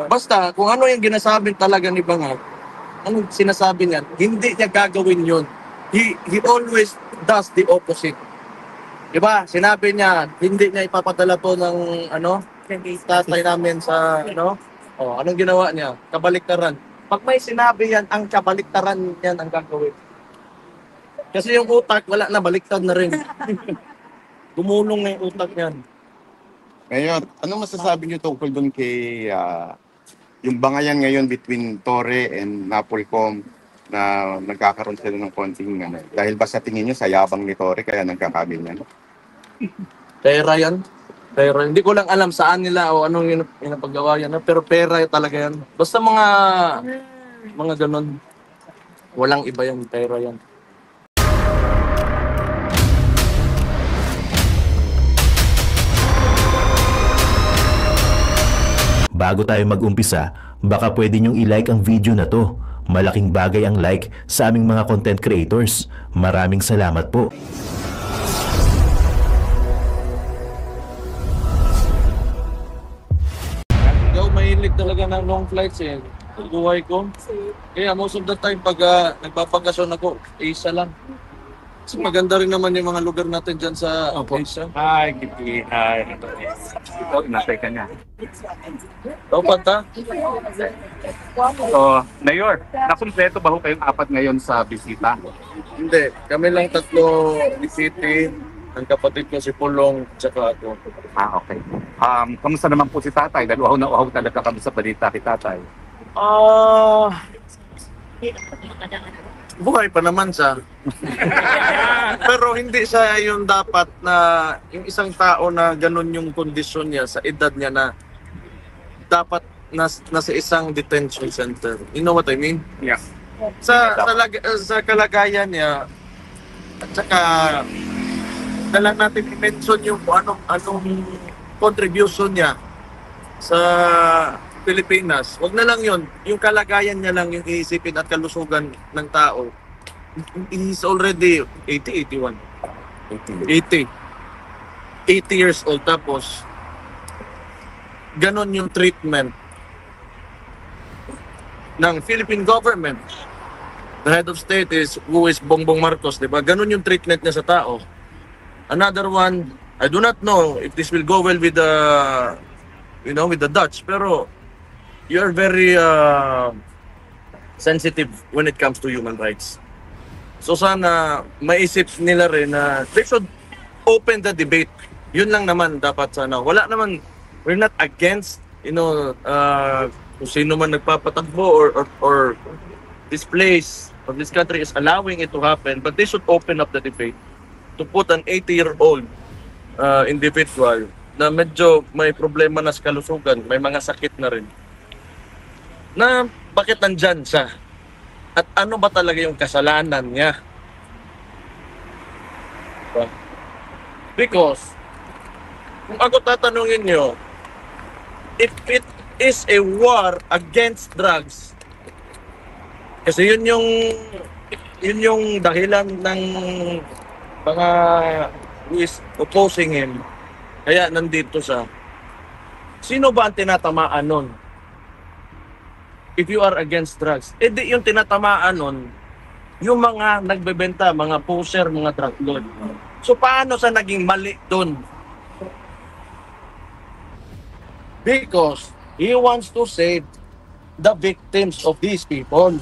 Basta, kung ano yung ginasabi talaga ni Bangag, anong sinasabi niya, hindi niya gagawin yun. He always does the opposite. Diba? Sinabi niya, hindi niya ipapadala to ng tatay namin sa anong ginawa niya? Kabaliktaran. Pag may sinabi yan, ang kabaliktaran yan ang gagawin. Kasi yung utak, wala na, baliktad na rin. Gumulong na yung utak niyan. Ngayon, anong masasabi niyo tungkol doon kay yung bangayan ngayon between Torre and Napolcom na nagkakaroon sila ng konting dahil ba sa tingin niyo sa yabang ni Torre kaya nagkakaganyan? Pera yan. Pera. Hindi ko lang alam saan nila o anong pinapagawa yan. Pero pera talaga yan. Basta mga ganun. Walang iba yan. Pera yan. Bago tayo mag-umpisa, baka pwede nyong i-like ang video na to. Malaking bagay ang like sa aming mga content creators. Maraming salamat po. Hindi ako mahilig talaga ng long flights eh. Buhay ko. Kaya most of the time pag nagpapakasyon ako, isa lang. Kasi maganda rin naman yung mga lugar natin dyan sa Asia. Hi, Kitty. Hi. Ito, inatay ka niya. Dapat ha? So, Mayor, nakumpleto ba ho kayong apat ngayon sa bisita? Hindi. Kami lang tatlo ni City, ang kapatid ko si Pulong, tsaka ako. Okay. Kamusta naman po si Tatay? Dahil uhaw na uhaw talaga kami sa balita kay Tatay. Buhay pa naman siya. Pero hindi siya yung dapat na yung isang tao na ganun yung kondisyon niya sa edad niya na dapat nasa isang detention center. You know what I mean? Yeah. Sa kalagayan niya at saka dalang natin i-mention yung anong contribution niya sa Pilipinas. Wag na lang yun. Yung kalagayan niya lang yung iisipin at kalusugan ng tao. He's already 80 years old. Tapos, ganon yung treatment ng Philippine government. The head of state who is Bongbong Marcos, di ba? Ganon yung treatment niya sa tao. Another one, I do not know if this will go well with the Dutch, pero you are very sensitive when it comes to human rights. So sana maisip nila rin na they should open the debate. Yun lang naman dapat sana. Wala naman, we're not against, kung sino man nagpapatakbo or this place or this country is allowing it to happen, but they should open up the debate to put an 80-year-old individual na medyo may problema na sa kalusugan, may mga sakit na rin, na bakit nandyan siya? At ano ba talaga yung kasalanan niya? Because, kung ako tatanungin nyo, if it is a war against drugs, kasi yun yung dahilan ng mga who is opposing him, kaya nandito siya. Sino ba ang tinatamaan nun? If you are against drugs, di yung tinatamaan nun, yung mga nagbebenta, mga poser, mga drug lord. So paano sa naging mali dun? Because he wants to save the victims of these people.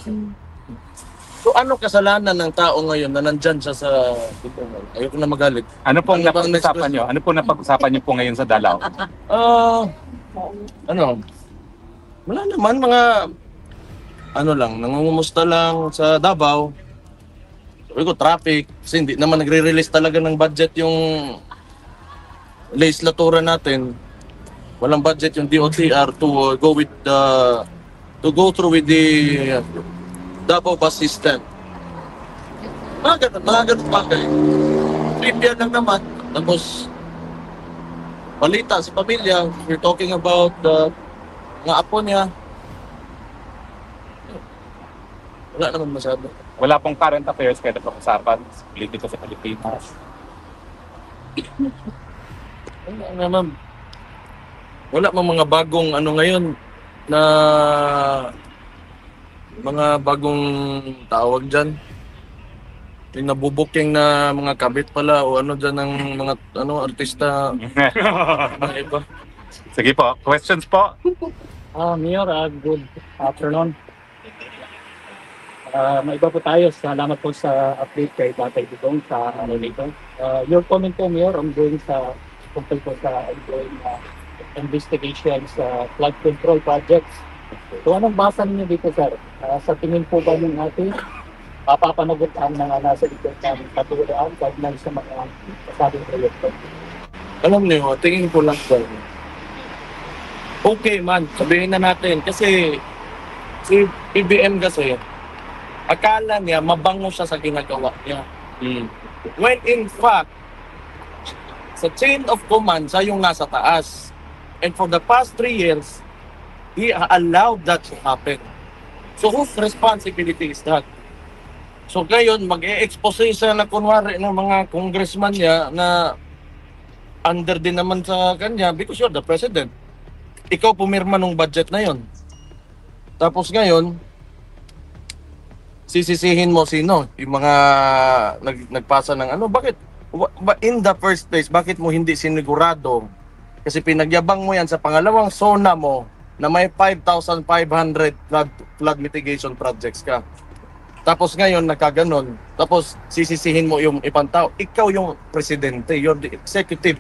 So ano kasalanan ng tao ngayon na nandyan siya sa... Ayoko na magalit. Ano pong napag-usapan nyo? Ano pong napag-usapan nyo po ngayon sa Dalao? Wala naman, mga nangungumusta lang sa Davao. Sabi ko, traffic. Kasi hindi naman nagre-release talaga ng budget yung legislatura natin. Walang budget yung DOTR to go through with the Davao bus system. Mga ganun bagay. Trivia lang naman. Tapos, balita sa pamilya. We're talking about mga apo niya. Wala naman masyado. Wala pong current affairs kaya napag-usapan politiko sa Pilipinas. Wala naman. Wala mga bagong ngayon. na mga bagong tawag dyan. Yung nabubuking na mga kabit pala o ano dyan ng mga artista ng iba. Sige po, questions po. Mayor, good afternoon. May iba po tayo. Salamat po sa update kay Tatay Digong sa ano nito. Your comment po, Mayor, ongoing sa tungkol po sa ongoing investigation sa flood control projects. So anong basa niyo dito, sir? Sa tingin po ba ng ating papapanagot ang mga nasa likod ng katulaan kaugnay sa mga kasabing proyekto? Alam niyo, tingin ko lang ba, okay man, sabihin na natin. Kasi si PBM kasi, akala niya mabango siya sa ginagawa niya. When in fact, sa chain of command, siya yung nasa taas. And for the past 3 years, he allowed that to happen. So whose responsibility is that? So ngayon, mag-e-expose siya na kunwari ng mga congressman niya na under din naman sa kanya because you're the president. Ikaw pumirma ng budget na yon. Tapos ngayon, sisisihin mo sino? Yung mga nagpasa ng ano? Bakit? In the first place, bakit mo hindi sinigurado? Kasi pinagyabang mo yan sa pangalawang SONA mo na may 5,500 flood mitigation projects ka. Tapos ngayon, nagkaganon. Tapos sisisihin mo yung ibang tao. Ikaw yung presidente. You're the executive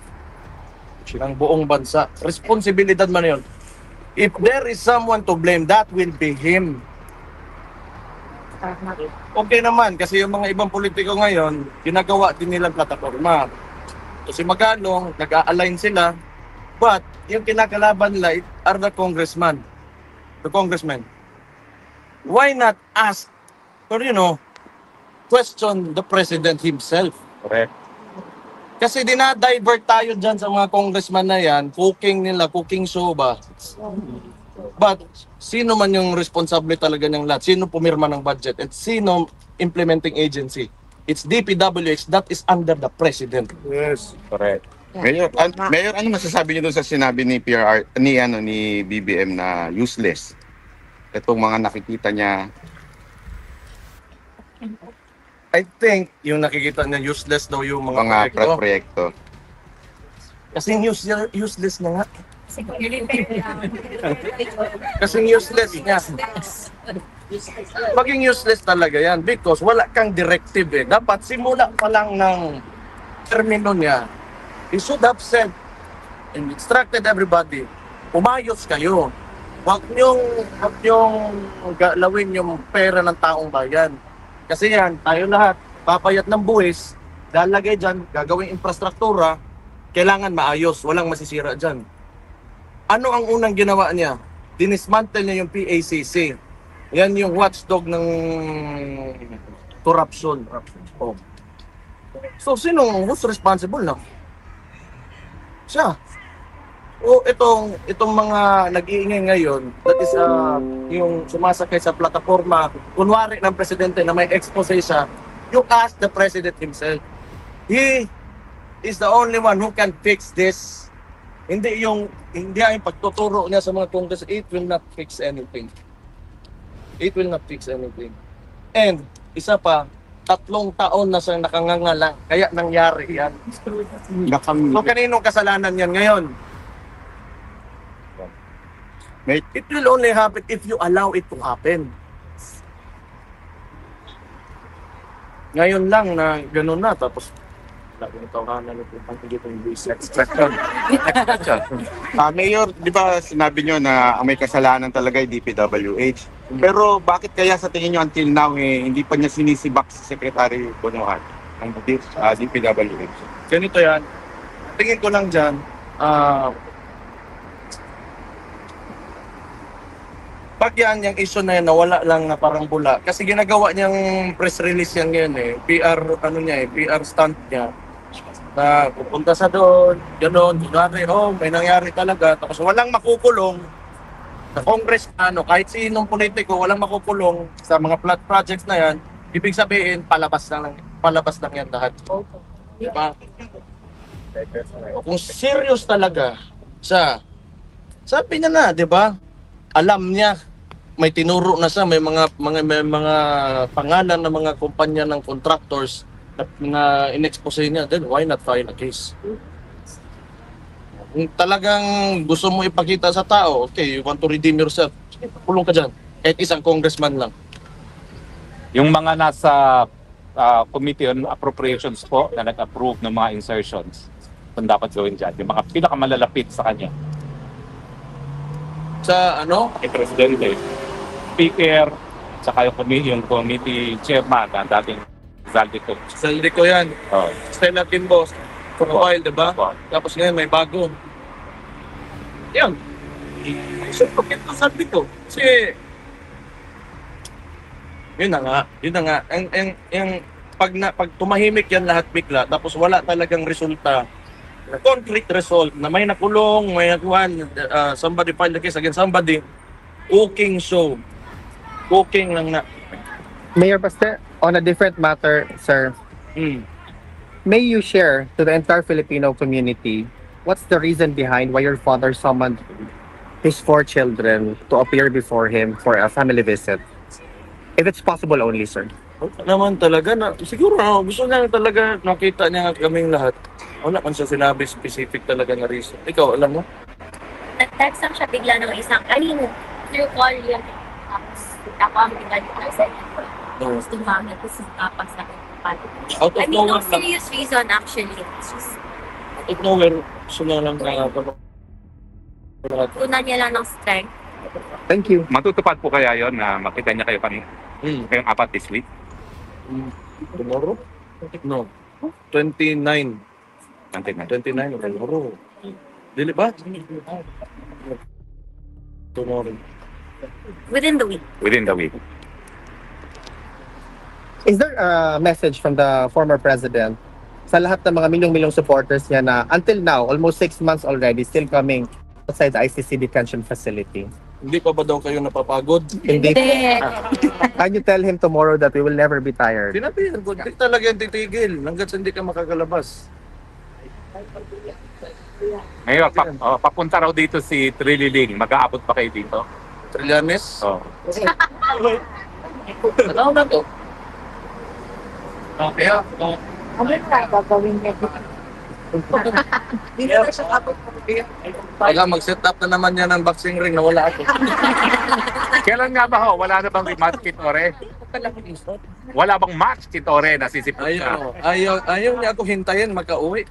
ng buong bansa. Responsibilidad man yun. If there is someone to blame, that will be him. Okay naman, kasi yung mga ibang politiko ngayon, ginagawa din nilang plataforma. So si Magalong, nag-a-align sila, but yung kinakalaban nila are the congressmen. Why not ask, or question the president himself? Correct. Kasi dinadivert tayo dyan sa mga congressman na yan, cooking show ba? But sino man yung responsable talaga ng lahat? Sino pumirma ng budget? At sino implementing agency? It's DPWH, that is under the president. Yes. Correct. Mayor, ano masasabi niyo doon sa sinabi ni ni BBM na useless? Itong mga nakikita niya. I think yung nakikita niya useless daw yung mga Proyekto. Kasi useless na nga. Kasi useless niya. Maging useless talaga yan because wala kang directive eh. Dapat simula pa lang ng termino niya, he should have said and instructed everybody, umayos kayo. Huwag niyong galawin yung pera ng taong bayan. Kasi yan, tayo lahat, papayat ng buwis, lalagay dyan, gagawing infrastruktura, kailangan maayos, walang masisira dyan. Ano ang unang ginawa niya? Dinismantle niya yung PACC. Yan yung watchdog ng corruption. Oh. So, who's responsible na? Siya. O itong mga nag-iingay ngayon, that is yung sumasakay sa plataforma, kunwari ng presidente na may expose siya, you ask the president himself. He is the only one who can fix this. Hindi yung pagtuturo niya sa mga congress, it will not fix anything. It will not fix anything. And isa pa, 3 taon na siyang nakanganga, kaya nangyari yan. So kaninong kasalanan yan ngayon? It will only happen if you allow it to happen. Ngayon lang na gano'n na, tapos Mayor, di ba sinabi nyo na ang may kasalanan talaga ay DPWH? Pero bakit kaya sa tingin nyo until now hindi pa niya sinisibak si Secretary Bonoan ng DPWH? Ganito yan. Tingin ko lang dyan, pag yan, yung issue na yan, nawala lang na parang bula. Kasi ginagawa niyang press release yan ngayon PR stunt niya. Na pupunta sa doon, gano'n, may nangyari talaga. Tapos walang makukulong sa congressman, kahit sinong politiko, walang makukulong sa mga flood projects na yan. Ibig sabihin, palabas lang yan lahat. Diba? Kung serious talaga siya, sabi niya na, di ba? alam niya, may tinuro na siya, may mga pangalan ng mga kumpanya ng contractors na in-expose niya, then why not file a case? Kung talagang gusto mo ipakita sa tao, okay, you want to redeem yourself, pulong ka dyan. Kahit isang congressman lang. Yung mga nasa Committee on Appropriations po na nag-approve ng mga insertions, kung dapat gawin dyan, yung mga pinakamalalapit sa kanya, Sa ano? kay Presidente, Speaker, saka yung committee chairman na dating Zaldico. Saldi ko yan. Oh. Stella Kimbo, for a while, di ba? Opo. Tapos ngayon may bago. Yan. So, ito sabi ko. Kasi, yun na nga. Pag tumahimik yan lahat bigla, tapos wala talagang resulta, concrete result, na may nakulong, may nakuhan, somebody filed the case against somebody, cooking show. Cooking lang na. Mayor Baste, on a different matter, sir, may you share to the entire Filipino community what's the reason behind why your father summoned his 4 children to appear before him for a family visit? If it's possible only, sir. Naman talaga, siguro gusto niya talaga, nakita niya kaming lahat. Wala man siya sinabi specific talaga na reason. Ikaw, alam mo? Nag-text lang siya bigla ng isang, through call yun. Tapos, ako ang bigla dito sa inyo. Tapos, tumawag ko sa tapos sa Out of no nowhere lang. serious reason actually. It's just, Out of nowhere, gusto niya lang na tunan niya lang ng strength. Thank you. Matutupad po kaya yon na makita niya kayo kayong apat this week? Tomorrow? No. 29. 29 tomorrow. Dili ba? Tomorrow. Within the week. Within the week. Is there a message from the former president sa lahat ng mga milyong-milyong supporters niya na until now, almost 6 months already, still coming outside the ICC detention facility? Hindi pa ba daw kayo napapagod? Hindi. Can you tell him tomorrow that we will never be tired? Sinabihan ko, hindi talaga yan titigil hanggat hindi ka makakalabas. Ngayon, papunta raw dito si Trililing. Mag-aabot pa kayo dito? Trillanes? Oh. Ano na to? Kaya, Kaya mag-set up na naman yan ng boxing ring na wala ako. Kailan nga ba ho? Wala na bang match kit ore? Wala bang match kit ore na sisipot na? Ayaw niya ako hintayin, makauwi.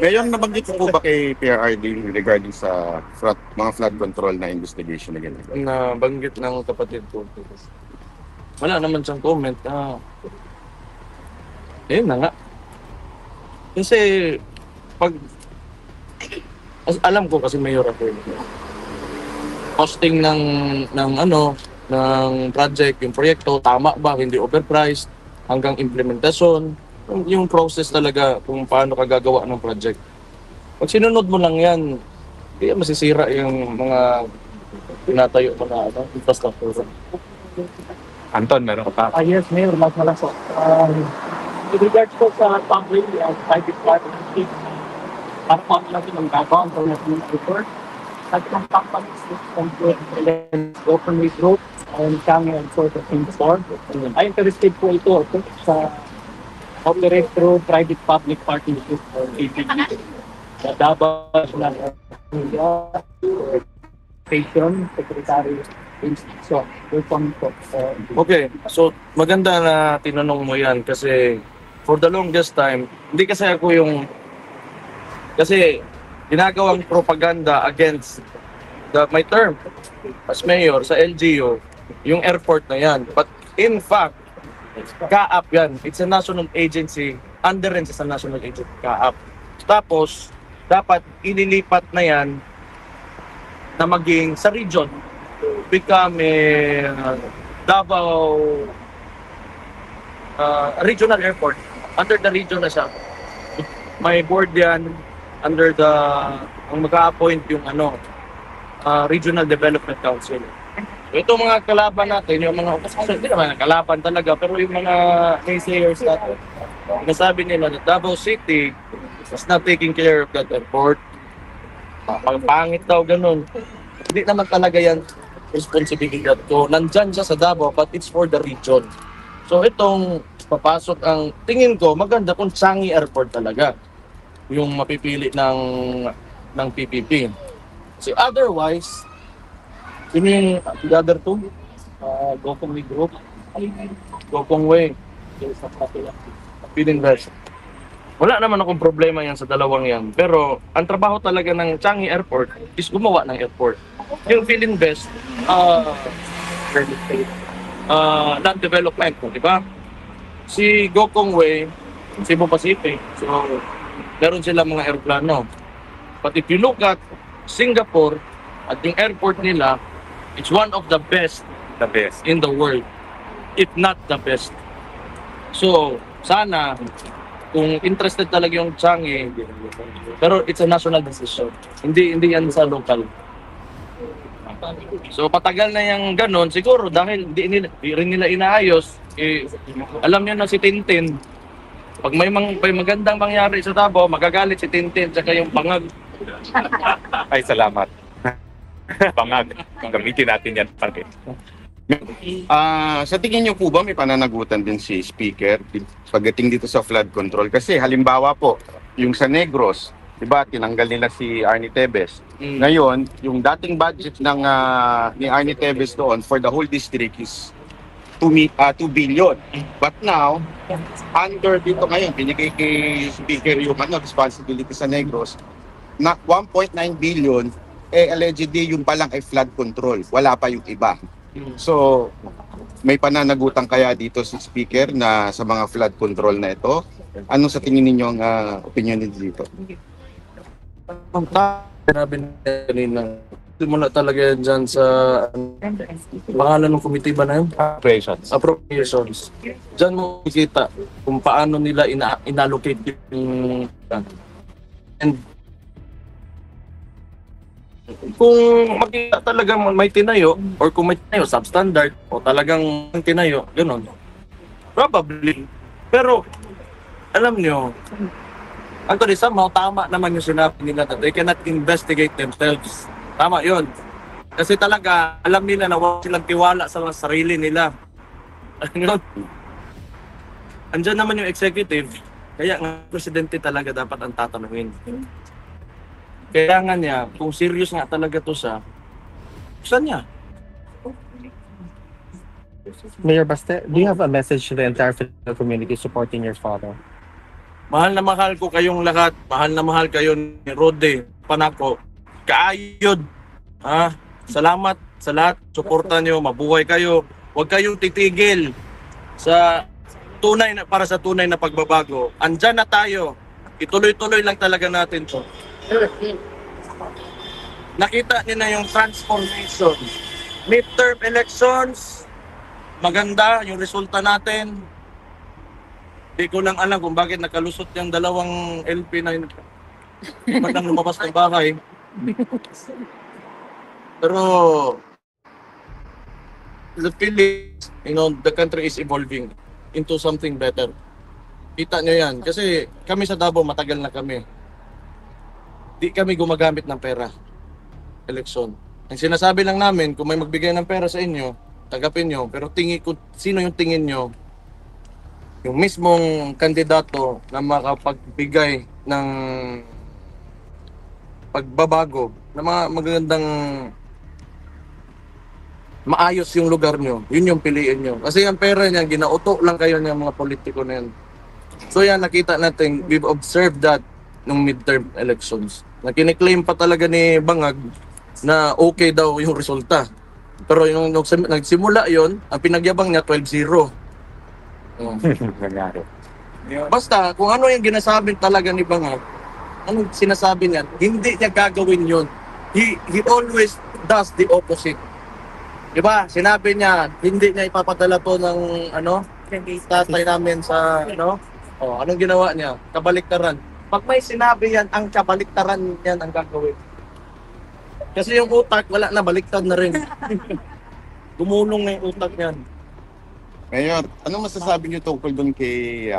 Ngayon, nabanggit po ba kay PRRD regarding sa mga flood control na investigation na ganyan? Na banggit ng kapatid ko. Wala naman siyang comment. Ayun na nga. Kasi alam ko kasi mayor ako. Costing ng project, yung proyekto tama ba, hindi overpriced, hanggang implementasyon, yung process talaga kung paano ka gagawa ng project. Pag sinunod mo lang yan, hindi masisira yung mga tinatayo mo na infrastructure. Anton, meron ka pa? yes, Mayor, mas na lang po. With regards po sa public and private partnership, para po natin ang gagawa ang natin report. At ang companies and openly group and kami ang sort of informed. Ay interested po ito sa operate through private-public partnership or APP. Sa Davao National Station, Secretary. So, welcome po. Okay, so maganda na tinanong mo yan kasi for the longest time, hindi kasi ako kasi ginagawang propaganda against my term as mayor sa LGU, yung airport na yan. But in fact, CAAP yan. It's a national agency, under rin sa national agency, CAAP. Tapos, dapat ililipat na yan na maging sa region. Become Davao regional airport. Under the region na siya. May board yan under ang mag-a-appoint yung Regional Development Council. So, ito mga kalaban natin, yung mga hindi naman kalaban talaga, pero yung mga naysayers natin, nasabi nila na Davao City is not taking care of that airport. pangit daw, ganun. Hindi naman talaga yan responsibilidad ko. Nandyan siya sa Davao, but it's for the region. So itong papasok ang tingin ko maganda kung Changi Airport talaga yung mapipili ng PPP. So otherwise, yun yung the other two, Gokong Way Group. Gokong Way, Sa Kapila. Pininvest. Wala naman akong problema yan sa dalawang yan. Pero ang trabaho talaga ng Changi Airport is gumawa ng airport. Yung Pininvest, land development, di ba? Si Gokong Way, Cebu Pacific, so meron sila mga aeroplano. But if you look at Singapore, at yung airport nila, it's one of the best in the world, if not the best. So, sana, kung interested talaga yung Changi, pero it's a national decision. Hindi yan sa local. So, patagal na yung ganun, siguro dahil di rin nila inaayos, alam niyo na si Tintin, pag may magandang mangyari sa Davao, magagalit si Tintin, tsaka yung Bangag. Ay, salamat. Bangag. Gamitin natin yan pati. Sa tingin niyo po ba may pananagutan din si Speaker pagdating dito sa flood control? Kasi halimbawa po, yung sa Negros, di ba, tinanggal nila si Arnie Tevez. Ngayon, yung dating budget ni Arnie Tevez doon for the whole district is 2 billion. But now, under dito ngayon, binigay kay Speaker yung responsibility sa Negros na 1.9 billion, allegedly yung palang ay flood control. Wala pa yung iba. So, may pananagutan kaya dito si Speaker na sa mga flood control na ito? Ano sa tingin ninyo ang opinion niyo dito? Sinabi kanina, mula talaga dyan sa pangalan ng committee ba na yun? Appropriations. Dyan mo makikita kung paano nila inallocate yung and kung makita talaga may tinayo or kung may tinayo substandard o talagang tinayo, gano'n. Probably. Pero alam nyo, actually somehow tama naman yung sinabi nila na they cannot investigate themselves. Tama yun. Kasi talaga alam nila na wala silang tiwala sa mga sarili nila. Ano? Andyan naman yung executive, kaya nga presidente talaga dapat ang tatanungin. Kailangan niya, kung serious nga talaga to saan niya? Mayor Baste, do you have a message to the entire Filipino community supporting your father? Mahal na mahal ko kayong lahat. Mahal na mahal kayo ni Rode, Panako. Kaayod. Salamat sa lahat. Suportan nyo, mabuhay kayo. Huwag kayong titigil para sa tunay na pagbabago. Andyan na tayo. Ituloy-tuloy lang talaga natin to. Nakita niyo na yung transformation. Midterm elections, maganda yung resulta natin. Hindi ko lang alam kung bakit nakalusot yung dalawang LP na yun. Magandang lumabas ng bahay. Pero the Philippines, the country is evolving into something better. Kita nyo yan. Kasi kami sa Davao, matagal na kami. Di kami gumagamit ng pera. Eleksyon. Ang sinasabi lang namin, kung may magbigay ng pera sa inyo, tagapin nyo. Pero sino yung tingin nyo? Yung mismong kandidato na makapagbigay ng pagbabago, na mga magandang maayos yung lugar nyo, yun yung piliin nyo. Kasi yung pera niya, ginauto lang kayo ng mga politiko na yan. So yan, nakita natin, we've observed that nung midterm elections. Na kiniklaim pa talaga ni Bangag na okay daw yung resulta. Pero yung nagsimula yon, ang pinagyabang niya 12-0. Basta, kung ano yung ginasabi talaga ni Bangag, anong sinasabi niya, hindi niya gagawin yon. He always does the opposite. Diba? Sinabi niya, hindi niya ipapadala to ng tatay namin sa anong ginawa niya? Kabaliktaran. Pag may sinabi yan, ang kabaliktaran yan ang gagawin. Kasi yung utak, wala na, baliktad na rin. Gumulong na yung utak niyan. Ngayon, anong masasabi niyo tungkol doon kay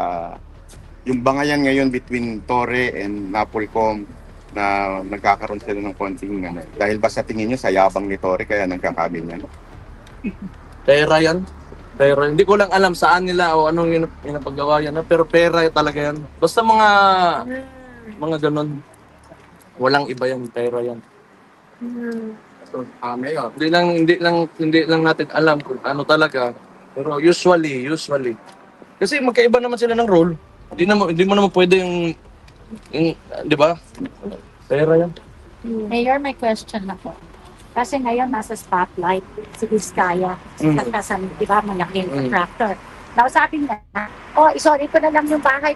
yung bangayan ngayon between Torre and Napolcom na nagkakaroon sila ng konting ano. Dahil ba sa tingin nyo sa yabang ni Torre kaya nagkakaganyan? Pera yan. Pera. Hindi ko lang alam saan nila o anong pinapagawa yan. Pero pera talaga yan. Basta mga ganun. Walang iba yan. Pera yan. So, Mayor, hindi lang natin alam kung ano talaga. Pero usually. Kasi magkaiba naman sila ng role. Hindi mo naman pwede yung di ba? Pera yan. Mayor, may question na po. Kasi ngayon nasa spotlight si Vizcaya. Kasi di ba, malaking contractor. Now sabi niya, sorry ko na lang yung bahay.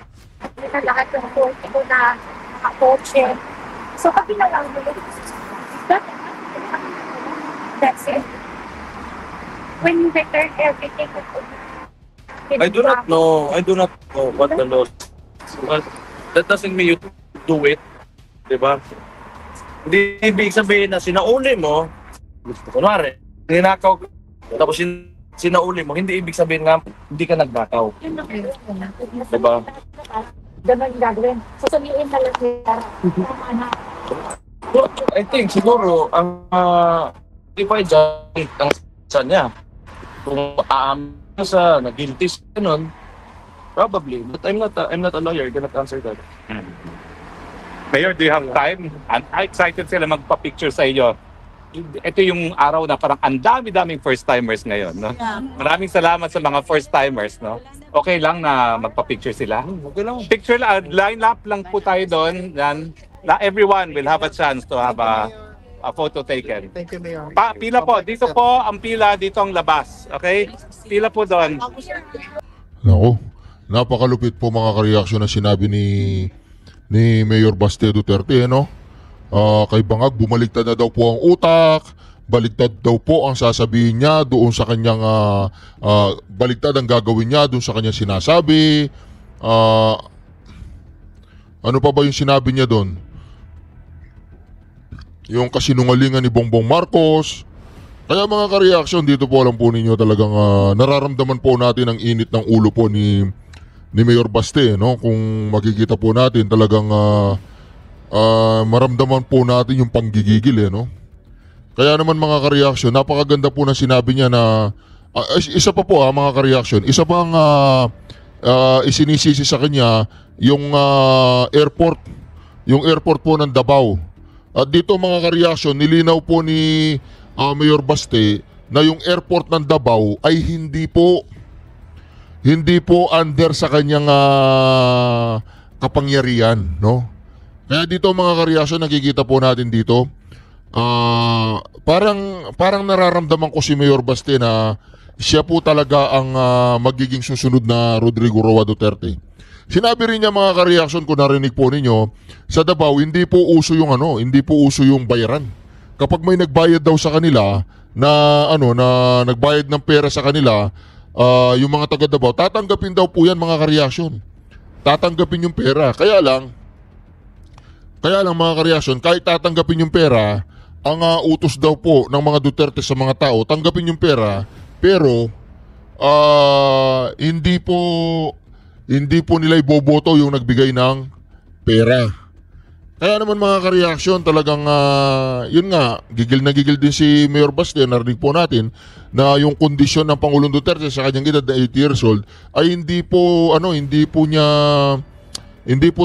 Na lahat ng court ko na nakakotse. So pag ginawa mo, that's it. When you return everything, I do not know what the law is. But that doesn't mean you do it. Diba? Hindi ibig sabihin na sinauli mo, kunwari, ninakaw ka, tapos sinauli mo, hindi ibig sabihin nga, hindi ka nagnakaw. Diba? Ganun gagawin. Susuliin na lang nila. I think siguro, ang defy judge ang sa niya. Kung aamin sa nag-guilty siya nun, probably. But I'm not a lawyer, I cannot answer that. Mayor, do you have time? Excited sila magpa-picture sa iyo. Ito yung araw na parang ang dami-daming first-timers ngayon. No? Maraming salamat sa mga first-timers. No? Okay lang na magpa-picture sila? Okay lang. Picture lang, line up lang po tayo doon. Everyone will have a chance to have a photo taken. Thank you, Mayor. Pila po. Dito po ang pila, dito ang labas. Okay? Pila po doon. Nako, napakalupit po mga ka-reaction na sinabi ni Mayor Baste Duterte, no? Kay Bangag, bumaliktad na daw po ang utak, baliktad daw po ang sasabihin niya doon sa kanyang, baliktad ang gagawin niya doon sa kanyang sinasabi. Ano pa ba yung sinabi niya doon? Yung kasinungalingan ni Bongbong Marcos. Kaya mga ka-reaction, dito po alam po ninyo talagang nararamdaman po natin ang init ng ulo po ni Mayor Baste, no? Kung makikita po natin talagang maramdaman po natin yung panggigigil, no? Kaya naman mga ka-reaction, napakaganda po na sinabi niya na isa pa po mga ka-reaction, isa pang isinisisi sa kanya yung airport po ng Davao. At dito mga ka-reaction, nilinaw po ni Mayor Baste na yung airport ng Davao ay hindi po under sa kanyang kapangyarihan, no? Kaya dito mga ka-reaction, nakikita po natin dito, parang nararamdaman ko si Mayor Baste na siya po talaga ang magiging susunod na Rodrigo Roa Duterte. Sinabi rin niya mga ka-reaction, kung narinig po ninyo, sa Davao hindi po uso yung bayaran. Kapag may nagbayad daw sa kanila na nagbayad ng pera sa kanila, yung mga taga Davao, tatanggapin daw po yan mga ka-reaction. Tatanggapin yung pera. Kaya lang mga ka-reaction, kahit tatanggapin yung pera, ang utos daw po ng mga Duterte sa mga tao, tanggapin yung pera, pero hindi po nila iboboto yung nagbigay ng pera. Kaya naman mga ka-reaction, talagang yun nga, gigil na gigil din si Mayor Baste. Narinig po natin na yung kondisyon ng Pangulong Duterte sa kanyang edad na 80 years old ay hindi po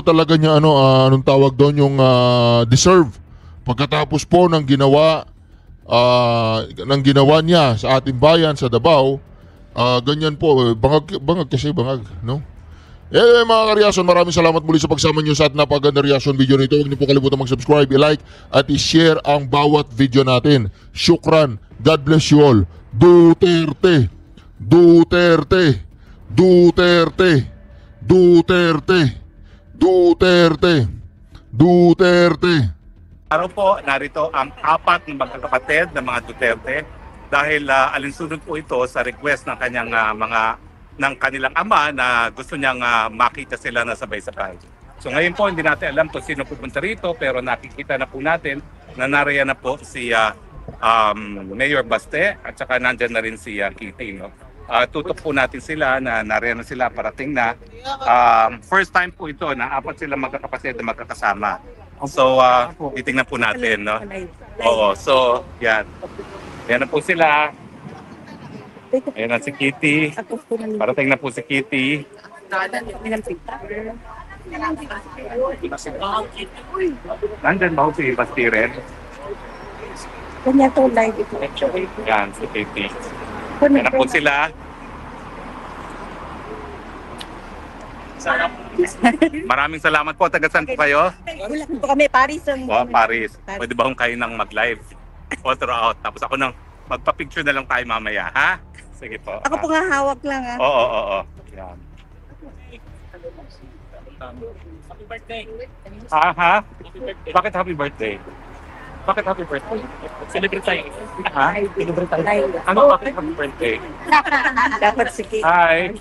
talaga niya anong tawag doon, yung deserve. Pagkatapos po ng ginawa niya sa ating bayan sa Davao, ganyan po, bangag kasi, no? Mga ka-reaction, maraming salamat muli sa pagsama nyo sa ating napaganda reaction video nito. Huwag niyo po kalimutan mag-subscribe, i-like at i-share ang bawat video natin. Shukran. God bless you all. Duterte. Duterte. Duterte. Duterte. Duterte. Duterte. Araw po, narito ang apat ng magkakapatid ng mga Duterte dahil alinsunod po ito sa request ng kanyang ng kanilang ama na gusto niyang makita sila na sabay-sabay. So ngayon po, hindi natin alam kung sino pupunta rito, pero nakikita na po natin na nariyan na po si Mayor Baste at saka nandyan na rin si Kitty. No? Tutok po natin sila na nariyan na sila, parating na. First time po ito na apat sila magkakapatid na magkakasama. So, titingnan po natin, no? Oo, so, yan. Yan na po sila. Ayan na si Kitty. Parating na po si Kitty. Nandyan ba ho si Bastiren? Kanya to live ito. Yan, si Kitty. Ayan na po sila. Maraming salamat po. Taga saan po kayo? Wala po kami, Paris. Paris. Pwede ba kung kayo nang mag-live? Photo out. Tapos ako nang magpa-picture na lang tayo mamaya, ha? Sige po. Ako po nga hawak lang, ha? Oo. Yan. Happy birthday. Ha? Bakit happy birthday? Bakit happy birthday? Celebrate tayo. Ha? Celebrate tayo. Ano bakit happy birthday? Dapat sige. Hi!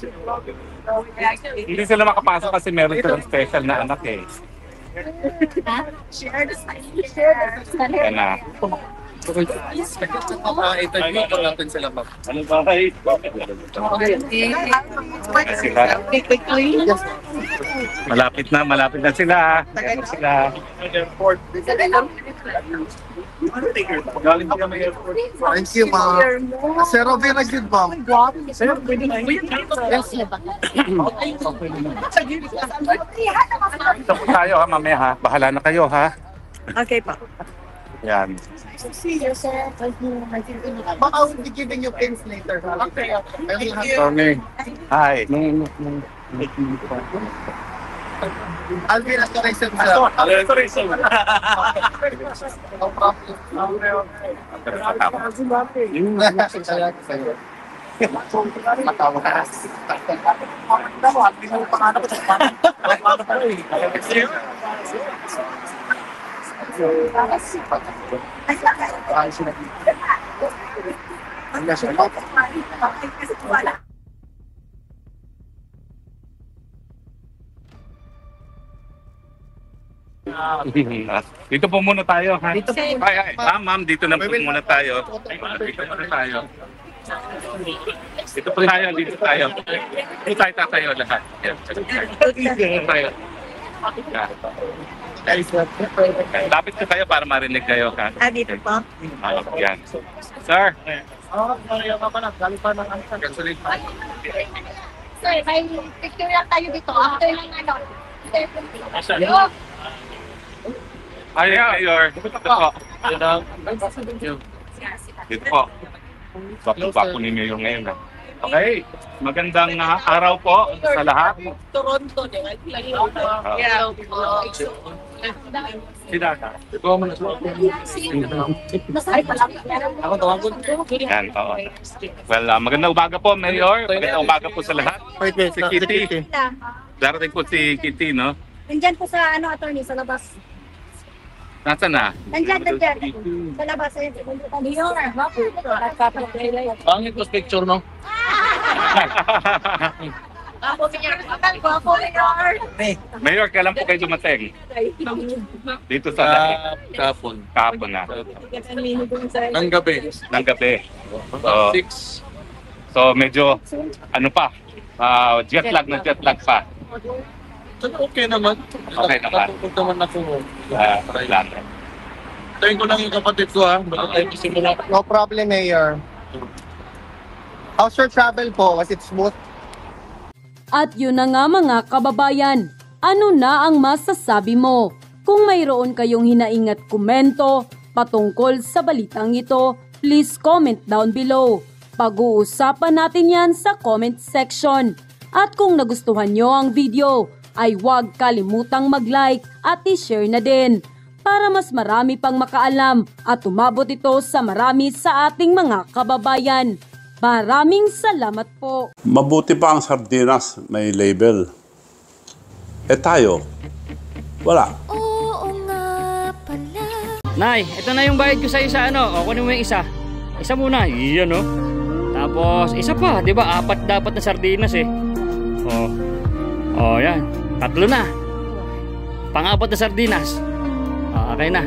Hindi sila makapasok kasi meron silang special na anak eh. Share the Yan na. Ito yung natin sila, ma'am. Ano ba kayo? Sila. Malapit na sila. Yan na sila. Thank you, ma'am. Sir Robin, nag-good, ma'am. Ito po tayo ha, mamaya ha. Bahala na kayo ha. Okay pa. Yan. See you, sir. Ma'am, I will be giving you pins later. Okay. Tony. Hi. I'll be restoration, sir. No problem. Dito po muna tayo ha. Ay. Ma'am, dito na po muna tayo. Dito muna tayo. Dito tayo. Dito tayo lahat. Dito tayo. Lapit ko kayo para marinig kayo ha. Dito po. Yan. Sir. Sir, may picture lang tayo dito. After ng ano. Hi, Mayor. Dito po. Dito po. Bapo ni Mayor ngayon. Okay. Magandang araw po sa lahat. Toronto. Sidata. Ako tawagod. Yan, oo. Well, magandang umaga po, Mayor. Magandang umaga po sa lahat. Si Kitty. Darating po si Kitty, no? Nandyan po sa ano, attorney, sa labas. Nasaan na? Nandyan. Sa labas. Pangit ko picture, no? Mayor, kailan po kayo dumating? Dito sa lahat. Kapon. Kahapon na. Nang gabi. Ng gabi. So, 6. so medyo, ano pa, jet lag pa. Okay naman. Okay naman. Natutog naman ako. Lang. Tayin ko lang yung kapatid ko, ha? Bago tayo simula. No problem, Mayor. How's your travel po? Was it smooth? At yun na nga mga kababayan, ano na ang masasabi mo? Kung mayroon kayong hinaingat komento patungkol sa balitang ito, please comment down below. Pag-uusapan natin yan sa comment section. At kung nagustuhan nyo ang video, ay huwag kalimutang mag-like at i-share na din para mas marami pang makaalam at umabot ito sa marami sa ating mga kababayan. Maraming salamat po. Mabuti pa ang sardinas, may label. Eh tayo, wala. Oo nga pala. Nay, ito na yung bayad ko sa isa, ano? O, kunin mo yung isa. Isa muna, iyan, no? Tapos, isa pa, di ba? 4 dapat na sardinas, eh. Yan. 3 na. Pang-4 na sardinas. Okay na.